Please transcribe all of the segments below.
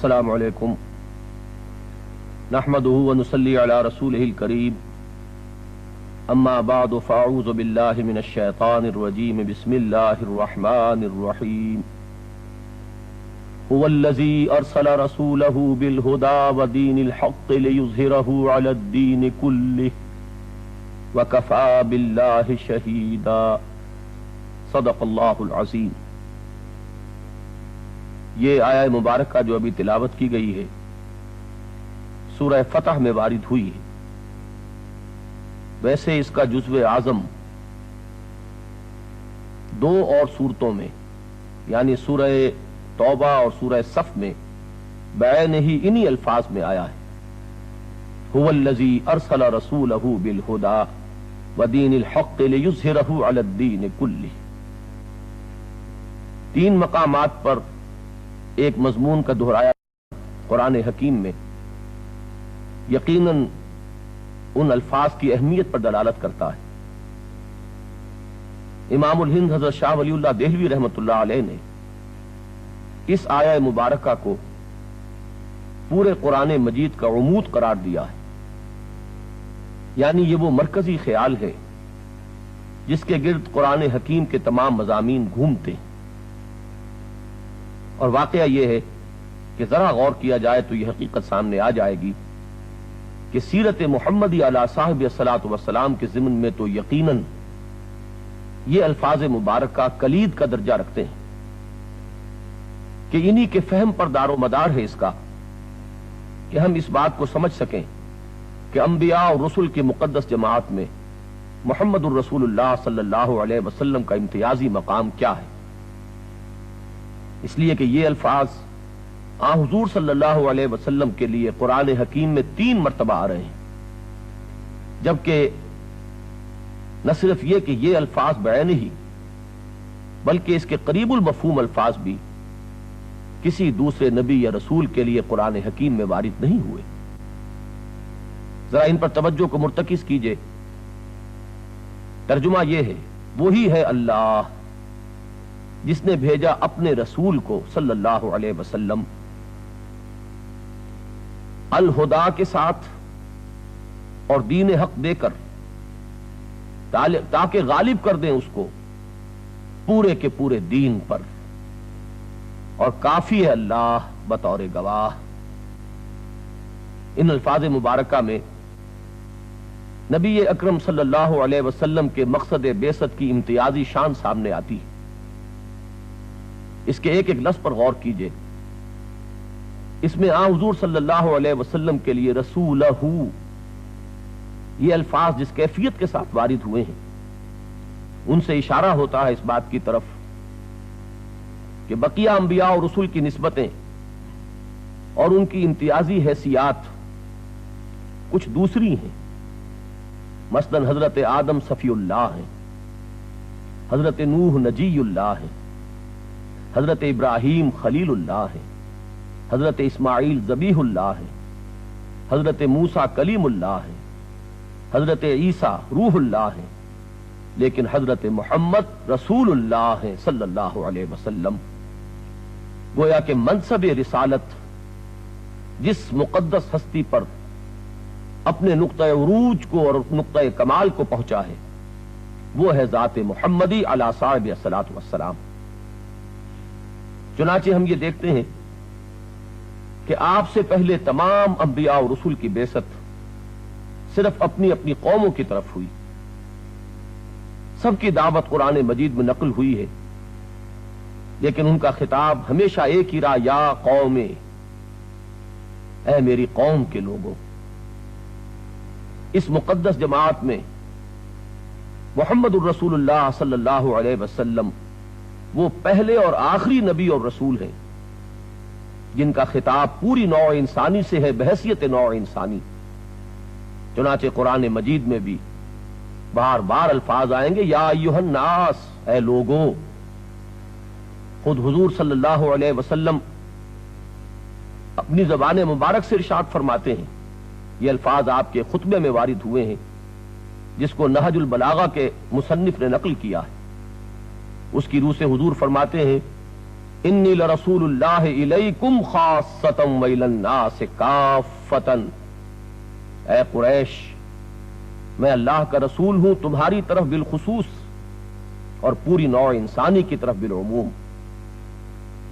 السلام علیکم نحمده ونصلی علی رسولہ الکریم اما بعد فاعوذ باللہ من الشیطان الرجیم بسم اللہ الرحمن الرحیم هو الذی ارسل رسولہ بالہدی ودین الحق لیظہرہ علی الدین کلہ وکفی باللہ شہیدا صدق اللہ العظیم۔ یہ آیہ مبارکہ جو ابھی تلاوت کی گئی ہے سورہ فتح میں وارد ہوئی ہے۔ ویسے اس کا جزو اعظم دو اور صورتوں میں یعنی سورہ توبہ اور سورہ صف میں بعین ہی انہی الفاظ میں آیا ہے، هو الذی ارسل رسولہ بالہدی ودین الحق لیظہرہ علی الدین کلہ۔ تین مقامات پر ایک مضمون کا دہرایا قرآن حکیم میں یقیناً ان الفاظ کی اہمیت پر دلالت کرتا ہے۔ امام الہند حضرت شاہ ولی اللہ دہلوی رحمۃ اللہ علیہ نے اس آیہ مبارکہ کو پورے قرآن مجید کا عمود قرار دیا ہے، یعنی یہ وہ مرکزی خیال ہے جس کے گرد قرآن حکیم کے تمام مضامین گھومتے ہیں۔ اور واقعہ یہ ہے کہ ذرا غور کیا جائے تو یہ حقیقت سامنے آ جائے گی کہ سیرت محمدی علی صاحب الصلاۃ والسلام کے ضمن میں تو یقیناً یہ الفاظ مبارکہ کلید کا درجہ رکھتے ہیں کہ انہی کے فہم پر دار و مدار ہے اس کا کہ ہم اس بات کو سمجھ سکیں کہ انبیاء اور رسل کی مقدس جماعت میں محمد الرسول اللہ صلی اللہ علیہ وسلم کا امتیازی مقام کیا ہے، اس لیے کہ یہ الفاظ حضور صلی اللہ علیہ وسلم کے لیے قرآن حکیم میں 3 مرتبہ آ رہے ہیں، جبکہ نہ صرف یہ کہ یہ الفاظ بعین ہی بلکہ اس کے قریب المفہوم الفاظ بھی کسی دوسرے نبی یا رسول کے لیے قرآن حکیم میں وارد نہیں ہوئے۔ ذرا ان پر توجہ کو مرتکز کیجئے۔ ترجمہ یہ ہے، وہی ہے اللہ جس نے بھیجا اپنے رسول کو صلی اللہ علیہ وسلم الہدا کے ساتھ اور دین حق دے کر تاکہ غالب کر دیں اس کو پورے کے پورے دین پر، اور کافی ہے اللہ بطور گواہ۔ ان الفاظ مبارکہ میں نبی اکرم صلی اللہ علیہ وسلم کے مقصد بعثت کی امتیازی شان سامنے آتی ہے۔ اس کے ایک ایک لفظ پر غور کیجئے۔ اس میں حضور صلی اللہ علیہ وسلم کے لیے رسولہ یہ الفاظ جس کیفیت کے ساتھ وارد ہوئے ہیں ان سے اشارہ ہوتا ہے اس بات کی طرف کہ بقیہ انبیاء اور رسول کی نسبتیں اور ان کی امتیازی حیثیات کچھ دوسری ہیں۔ مثلا حضرت آدم صفی اللہ ہیں، حضرت نوح نجی اللہ ہیں، حضرت ابراہیم خلیل اللہ ہے، حضرت اسماعیل ذبیح اللہ ہے، حضرت موسیٰ کلیم اللہ ہے، حضرت عیسیٰ روح اللہ ہے، لیکن حضرت محمد رسول اللہ ہے صلی اللہ علیہ وسلم۔ گویا کہ منصب رسالت جس مقدس ہستی پر اپنے نقطہ عروج کو اور نقطہ کمال کو پہنچا ہے وہ ہے ذات محمدی علی صاحب الصلاۃ والسلام۔ چنانچہ ہم یہ دیکھتے ہیں کہ آپ سے پہلے تمام انبیاء اور رسول کی بعثت صرف اپنی اپنی قوموں کی طرف ہوئی، سب کی دعوت قرآن مجید میں نقل ہوئی ہے، لیکن ان کا خطاب ہمیشہ ایک ہی رہا، یا قوم، اے میری قوم کے لوگوں۔ اس مقدس جماعت میں محمد الرسول اللہ صلی اللہ علیہ وسلم وہ پہلے اور آخری نبی اور رسول ہیں جن کا خطاب پوری نوع انسانی سے ہے بحیثیت نوع انسانی۔ چنانچہ قرآن مجید میں بھی بار بار الفاظ آئیں گے، یا ایھا الناس، اے لوگوں۔ خود حضور صلی اللہ علیہ وسلم اپنی زبان مبارک سے ارشاد فرماتے ہیں، یہ الفاظ آپ کے خطبے میں وارد ہوئے ہیں جس کو نہج البلاغہ کے مصنف نے نقل کیا ہے۔ اس کی روح سے حضور فرماتے ہیں انی لرسول اللہ الیکم خاصۃ والی الناس کافۃ، اے قریش میں اللہ کا رسول ہوں تمہاری طرف بالخصوص اور پوری نوع انسانی کی طرف بالعموم۔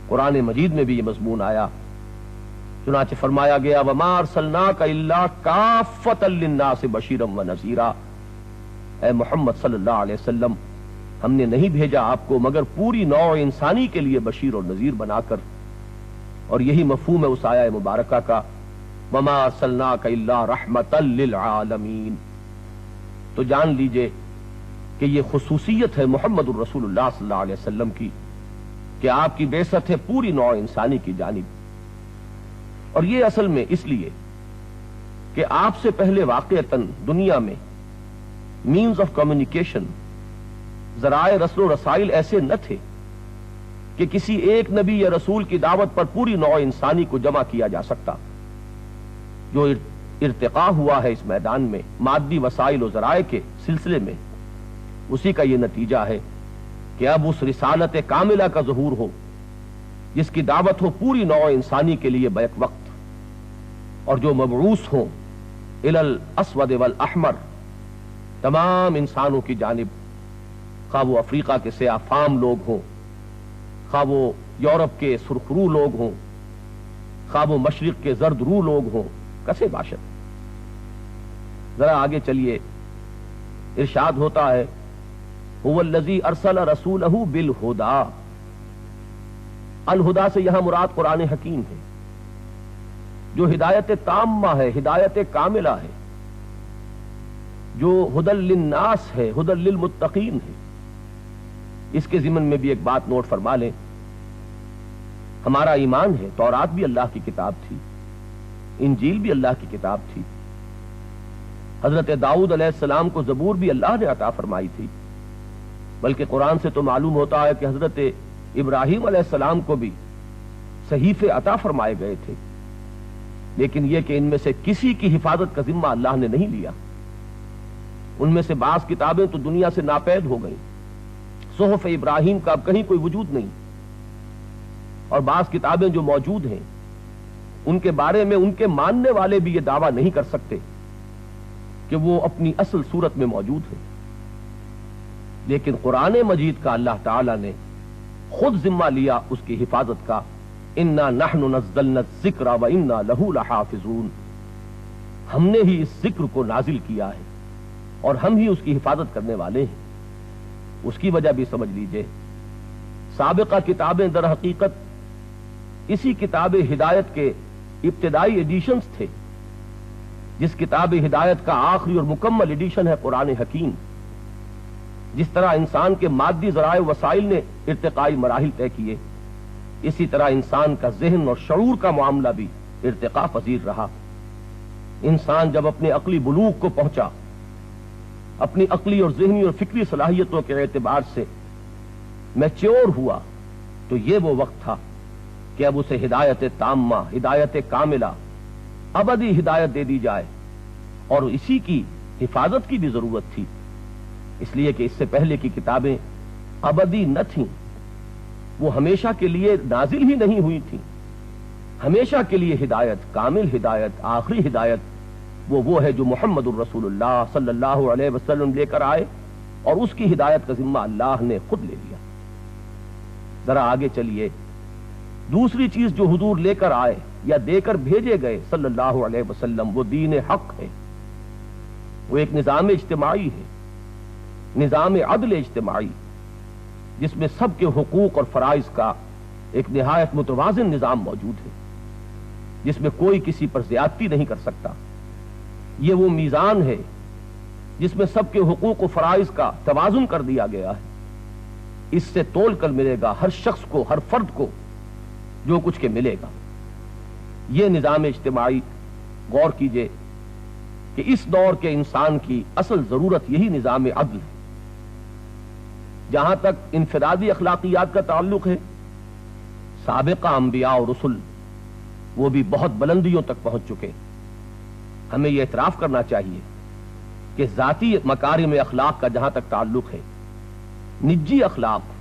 قرآن مجید میں بھی یہ مضمون آیا، چنانچہ فرمایا گیا وما ارسلناک الا کافۃ للناس بشیرا ونذیرا، اے محمد صلی اللہ علیہ وسلم ہم نے نہیں بھیجا آپ کو مگر پوری نوع انسانی کے لیے بشیر اور نذیر بنا کر، اور یہی مفہوم ہے اس آیہ مبارکہ کا وما ارسلناک الا رحمۃ للعالمین۔ تو جان لیجئے کہ یہ خصوصیت ہے محمد الرسول اللہ صلی اللہ علیہ وسلم کی کہ آپ کی بعثت ہے پوری نوع انسانی کی جانب، اور یہ اصل میں اس لیے کہ آپ سے پہلے واقعتاً دنیا میں مینز آف کمیونیکیشن، ذرائع رسل و رسائل ایسے نہ تھے کہ کسی ایک نبی یا رسول کی دعوت پر پوری نوع انسانی کو جمع کیا جا سکتا۔ جو ارتقاء ہوا ہے اس میدان میں مادی وسائل و ذرائع کے سلسلے میں، اسی کا یہ نتیجہ ہے کہ اب اس رسالت کاملہ کا ظہور ہو جس کی دعوت ہو پوری نوع انسانی کے لیے بیک وقت، اور جو مبعوث ہوں الی الاسود والاحمر تمام انسانوں کی جانب، خواہ وہ افریقہ کے سیاہ فام لوگ ہوں، خواہ وہ یورپ کے سرخ رو لوگ ہوں، خواہ وہ مشرق کے زرد رو لوگ ہوں، کسے باشد۔ ذرا آگے چلیے، ارشاد ہوتا ہے هو الذی ارسل رسولہ بالہدی، الہدا سے یہاں مراد قرآن حکیم ہے جو ہدایت تامہ ہے، ہدایت کاملہ ہے، جو ہدی للناس ہے، ہدی للمتقین ہے۔ اس کے ضمن میں بھی ایک بات نوٹ فرما لیں، ہمارا ایمان ہے تورات بھی اللہ کی کتاب تھی، انجیل بھی اللہ کی کتاب تھی، حضرت داؤد علیہ السلام کو زبور بھی اللہ نے عطا فرمائی تھی، بلکہ قرآن سے تو معلوم ہوتا ہے کہ حضرت ابراہیم علیہ السلام کو بھی صحیفے عطا فرمائے گئے تھے، لیکن یہ کہ ان میں سے کسی کی حفاظت کا ذمہ اللہ نے نہیں لیا۔ ان میں سے بعض کتابیں تو دنیا سے ناپید ہو گئیں، صحف ابراہیم کا اب کہیں کوئی وجود نہیں، اور بعض کتابیں جو موجود ہیں ان کے بارے میں ان کے ماننے والے بھی یہ دعویٰ نہیں کر سکتے کہ وہ اپنی اصل صورت میں موجود ہیں، لیکن قرآن مجید کا اللہ تعالیٰ نے خود ذمہ لیا اس کی حفاظت کا، انا نحن نزلنا الذکر وانا لہ لحافظون، ہم نے ہی اس ذکر کو نازل کیا ہے اور ہم ہی اس کی حفاظت کرنے والے ہیں۔ اس کی وجہ بھی سمجھ لیجئے، سابقہ کتابیں در حقیقت اسی کتاب ہدایت کے ابتدائی ایڈیشنز تھے، جس کتاب ہدایت کا آخری اور مکمل ایڈیشن ہے قرآن حکیم۔ جس طرح انسان کے مادی ذرائع وسائل نے ارتقائی مراحل طے کیے، اسی طرح انسان کا ذہن اور شعور کا معاملہ بھی ارتقاء پذیر رہا۔ انسان جب اپنے عقلی بلوغ کو پہنچا، اپنی عقلی اور ذہنی اور فکری صلاحیتوں کے اعتبار سے میچور ہوا، تو یہ وہ وقت تھا کہ اب اسے ہدایت تامہ، ہدایت کاملہ، ابدی ہدایت دے دی جائے، اور اسی کی حفاظت کی بھی ضرورت تھی، اس لیے کہ اس سے پہلے کی کتابیں ابدی نہ تھیں، وہ ہمیشہ کے لیے نازل ہی نہیں ہوئی تھیں۔ ہمیشہ کے لیے ہدایت، کامل ہدایت، آخری ہدایت وہ ہے جو محمد الرسول اللہ صلی اللہ علیہ وسلم لے کر آئے، اور اس کی ہدایت کا ذمہ اللہ نے خود لے لیا۔ ذرا آگے چلیے، دوسری چیز جو حضور لے کر آئے یا دے کر بھیجے گئے صلی اللہ علیہ وسلم، وہ دین حق ہے، وہ ایک نظام اجتماعی ہے، نظام عدل اجتماعی، جس میں سب کے حقوق اور فرائض کا ایک نہایت متوازن نظام موجود ہے، جس میں کوئی کسی پر زیادتی نہیں کر سکتا۔ یہ وہ میزان ہے جس میں سب کے حقوق و فرائض کا توازن کر دیا گیا ہے، اس سے تول کر ملے گا ہر شخص کو، ہر فرد کو جو کچھ کے ملے گا۔ یہ نظام اجتماعی، غور کیجئے کہ اس دور کے انسان کی اصل ضرورت یہی نظام عدل ہے۔ جہاں تک انفرادی اخلاقیات کا تعلق ہے، سابقہ انبیاء اور رسل وہ بھی بہت بلندیوں تک پہنچ چکے۔ ہمیں یہ اعتراف کرنا چاہیے کہ ذاتی مکارم اخلاق کا جہاں تک تعلق ہے، نجی اخلاق،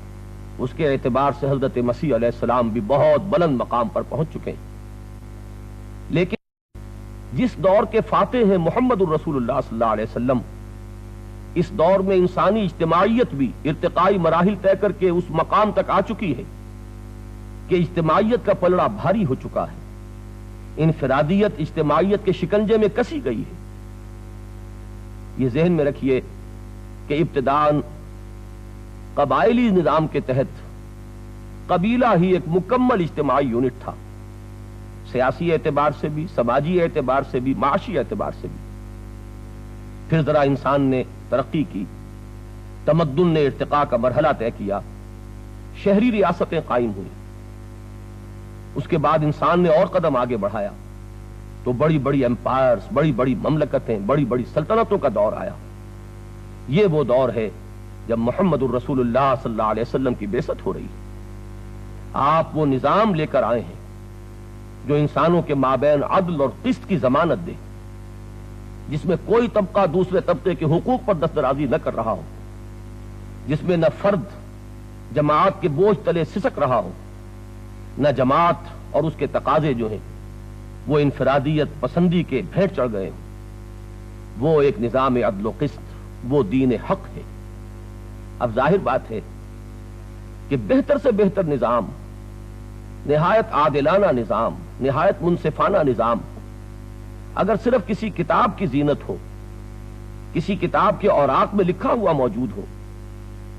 اس کے اعتبار سے حضرت مسیح علیہ السلام بھی بہت بلند مقام پر پہنچ چکے ہیں، لیکن جس دور کے فاتح ہیں محمد الرسول اللہ صلی اللہ علیہ وسلم، اس دور میں انسانی اجتماعیت بھی ارتقائی مراحل طے کر کے اس مقام تک آ چکی ہے کہ اجتماعیت کا پلڑا بھاری ہو چکا ہے، انفرادیت اجتماعیت کے شکنجے میں کسی گئی ہے۔ یہ ذہن میں رکھیے کہ ابتداءً قبائلی نظام کے تحت قبیلہ ہی ایک مکمل اجتماعی یونٹ تھا، سیاسی اعتبار سے بھی، سماجی اعتبار سے بھی، معاشی اعتبار سے بھی۔ پھر ذرا انسان نے ترقی کی، تمدن نے ارتقاء کا مرحلہ طے کیا، شہری ریاستیں قائم ہوئی، اس کے بعد انسان نے اور قدم آگے بڑھایا تو بڑی بڑی ایمپائرز، بڑی بڑی مملکتیں، بڑی بڑی سلطنتوں کا دور آیا۔ یہ وہ دور ہے جب محمد الرسول اللہ صلی اللہ علیہ وسلم کی بعثت ہو رہی ہے۔ آپ وہ نظام لے کر آئے ہیں جو انسانوں کے مابین عدل اور قسط کی ضمانت دے، جس میں کوئی طبقہ دوسرے طبقے کے حقوق پر دسترازی نہ کر رہا ہو، جس میں نہ فرد جماعت کے بوجھ تلے سسک رہا ہو، نہ جماعت اور اس کے تقاضے جو ہیں وہ انفرادیت پسندی کے بھیٹ چڑھ گئے ہیں۔ وہ ایک نظام عدل و قسط، وہ دین حق ہے۔ اب ظاہر بات ہے کہ بہتر سے بہتر نظام، نہایت عادلانہ نظام، نہایت منصفانہ نظام اگر صرف کسی کتاب کی زینت ہو، کسی کتاب کے اوراق میں لکھا ہوا موجود ہو،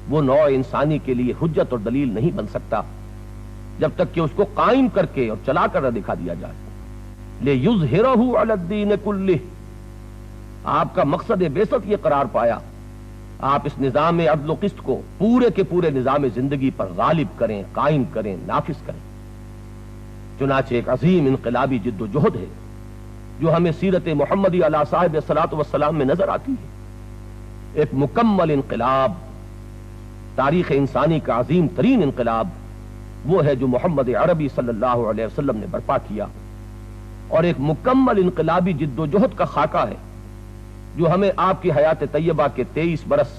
وہ نوع انسانی کے لیے حجت اور دلیل نہیں بن سکتا جب تک کہ اس کو قائم کر کے اور چلا کر نہ دکھا دیا جائے۔ لِيُظْهِرَهُ عَلَى الدِّينِ كُلِّهِ، آپ کا مقصد بعثت یہ قرار پایا آپ اس نظام عدل و قسط کو پورے کے پورے نظام زندگی پر غالب کریں، قائم کریں، نافذ کریں۔ چنانچہ ایک عظیم انقلابی جد و جہد ہے جو ہمیں سیرت محمدی علیہ صاحب الصلاۃ والسلام میں نظر آتی ہے۔ ایک مکمل انقلاب، تاریخ انسانی کا عظیم ترین انقلاب وہ ہے جو محمد عربی صلی اللہ علیہ وسلم نے برپا کیا، اور ایک مکمل انقلابی جد و جہد کا خاکہ ہے جو ہمیں آپ کی حیات طیبہ کے 23 برس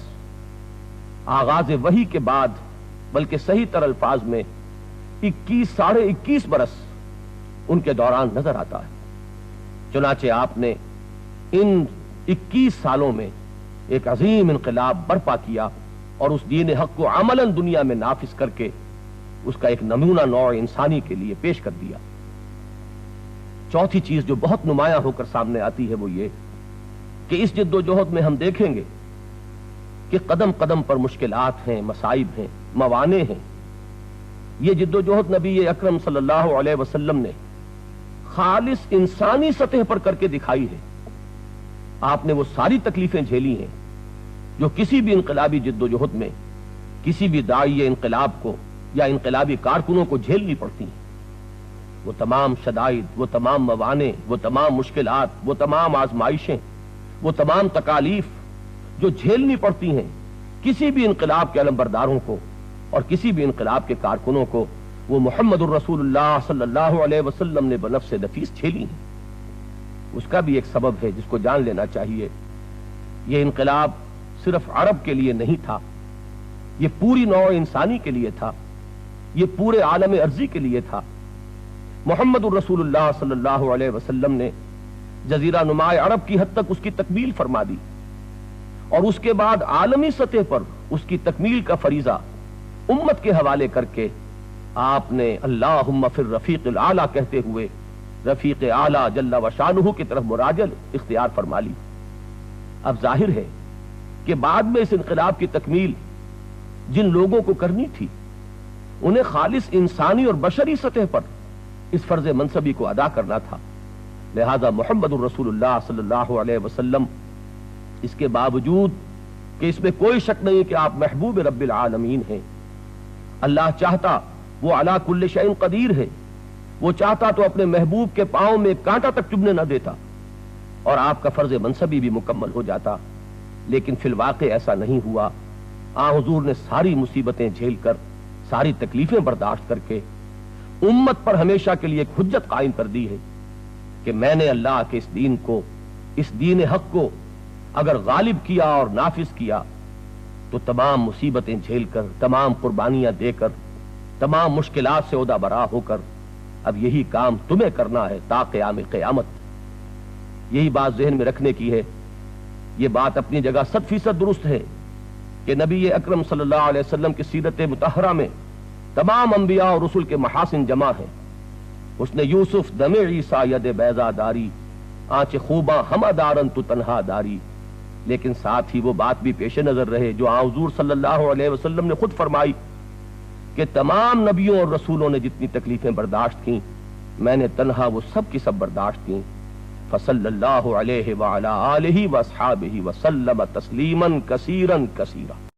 آغاز وحی کے بعد، بلکہ صحیح تر الفاظ میں 21 21 برس ان کے دوران نظر آتا ہے۔ چنانچہ آپ نے ان 21 سالوں میں ایک عظیم انقلاب برپا کیا اور اس دین حق کو عملاً دنیا میں نافذ کر کے اس کا ایک نمونہ نوع انسانی کے لیے پیش کر دیا۔ چوتھی چیز جو بہت نمایاں ہو کر سامنے آتی ہے وہ یہ کہ اس جد و جہد میں ہم دیکھیں گے کہ قدم قدم پر مشکلات ہیں، مصائب ہیں، موانع ہیں۔ یہ جد و جہد نبی اکرم صلی اللہ علیہ وسلم نے خالص انسانی سطح پر کر کے دکھائی ہے۔ آپ نے وہ ساری تکلیفیں جھیلی ہیں جو کسی بھی انقلابی جد و جہد میں کسی بھی داعی انقلاب کو یا انقلابی کارکنوں کو جھیلنی پڑتی ہیں۔ وہ تمام شدائد، وہ تمام موانع، وہ تمام مشکلات، وہ تمام آزمائشیں، وہ تمام تکالیف جو جھیلنی پڑتی ہیں کسی بھی انقلاب کے علمبرداروں کو اور کسی بھی انقلاب کے کارکنوں کو، وہ محمد الرسول اللہ صلی اللہ علیہ وسلم نے بنفس نفیس جھیلی ہیں۔ اس کا بھی ایک سبب ہے جس کو جان لینا چاہیے۔ یہ انقلاب صرف عرب کے لیے نہیں تھا، یہ پوری نوع انسانی کے لیے تھا، یہ پورے عالم ارضی کے لیے تھا۔ محمد الرسول اللہ صلی اللہ علیہ وسلم نے جزیرہ نما عرب کی حد تک اس کی تکمیل فرما دی، اور اس کے بعد عالمی سطح پر اس کی تکمیل کا فریضہ امت کے حوالے کر کے آپ نے اللہم فی الرفیق الاعلیٰ کہتے ہوئے رفیق اعلیٰ جل و شانہ کی طرف مراجعت اختیار فرما لی۔ اب ظاہر ہے کہ بعد میں اس انقلاب کی تکمیل جن لوگوں کو کرنی تھی انہیں خالص انسانی اور بشری سطح پر اس فرض منصبی کو ادا کرنا تھا۔ لہذا محمد الرسول اللہ صلی اللہ علیہ وسلم اس کے باوجود کہ اس میں کوئی شک نہیں کہ آپ محبوب رب العالمین ہیں، اللہ چاہتا وہ علی کل شیء قدیر ہے، وہ چاہتا تو اپنے محبوب کے پاؤں میں کانٹا تک چبھنے نہ دیتا اور آپ کا فرض منصبی بھی مکمل ہو جاتا، لیکن فی الواقع ایسا نہیں ہوا۔ حضور نے ساری مصیبتیں جھیل کر، ساری تکلیفیں برداشت کر کے امت پر ہمیشہ کے لیے ایک حجت قائم کر دی ہے کہ میں نے اللہ کے اس دین کو، اس دین حق کو اگر غالب کیا اور نافذ کیا تو تمام مصیبتیں جھیل کر، تمام قربانیاں دے کر، تمام مشکلات سے عہدہ برا ہو کر اب یہی کام تمہیں کرنا ہے تا قیام قیامت. یہی بات ذہن میں رکھنے کی ہے. یہ بات اپنی جگہ 100% درست ہے کہ نبی اکرم صلی اللہ علیہ وسلم کی سیرت مطہرہ میں تمام انبیاء اور رسول کے محاسن جمع ہیں. حسن یوسف دم عیسیٰ ید بیضا داری، آنچ خوباں ہمہ دارن تو تنہا داری. لیکن ساتھ ہی وہ بات بھی پیش نظر رہے جو حضور صلی اللہ علیہ وسلم نے خود فرمائی کہ تمام نبیوں اور رسولوں نے جتنی تکلیفیں برداشت کیں میں نے تنہا وہ سب کی سب برداشت کیں. فصلی اللہ علیہ وعلی آلہ واصحابہ وسلم تسلیما کثیرا کثیرا.